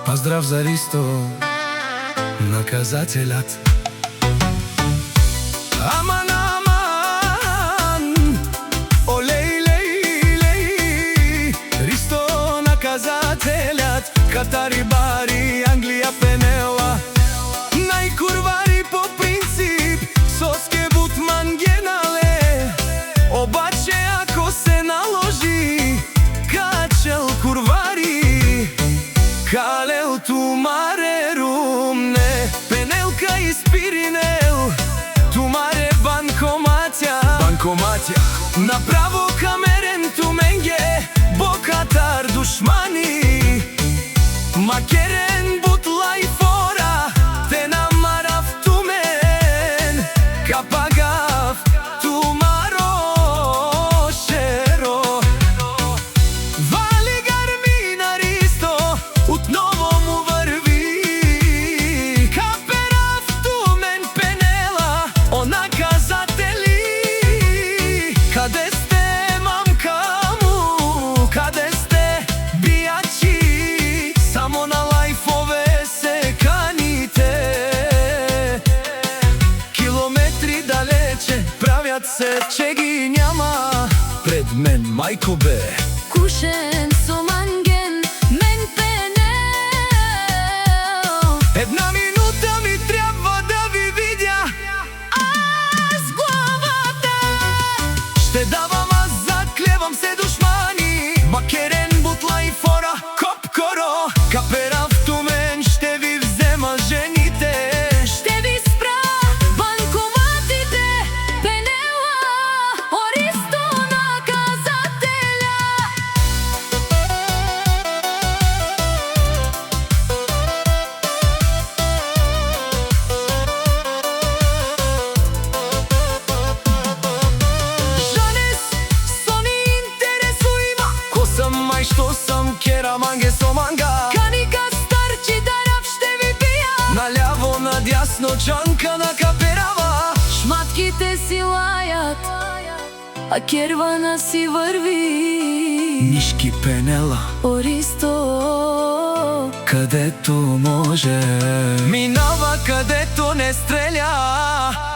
Поздрав за Ристо, наказателят. Аман, аман, олей, лей, лей. Ристо, наказателят. Катари, Бари, Англија, Пенела. Најкурвари по принцип, со скебутман генале. Обаче ако се наложи, качел курвари. Калел тумаре румне, Пенелка испиринел. Тумаре банкоматја, банкоматја. Направо камерен туменге, бокатар душмани. Макерен бутла и фора, те намарав тумен. Капагав тумаро шеро. Вали гармина Ристо, утново му врви. Каперав тумен Пенела, она казатели. Каде сте, мамка му, каде сте, бијачи? Само на лајфове се каните. Километри далече, правят се, че ги няма. Пред мен мајко бе кушен со манген, мен Пенел. Една минута ми трябва да ви видя. Аз главата Ще давам, аз заклевам се душмани. Макерен бутла и фора, коп-коро. Каперав тумен, ще ви взема жените. ще ви спра банкоматите. Пенела, Ористо, наказателя. Жанес, со ни интересујма. Ко сам, мај што сам, кера манге со манга. Каника старчи дарав, ще ви бија. Наљаво, надјасно, чанка на каперава. Шматките си лајат, а кервана си врви. Нишки Пенела, Ористо, кадето може. Минава кадето не стреља.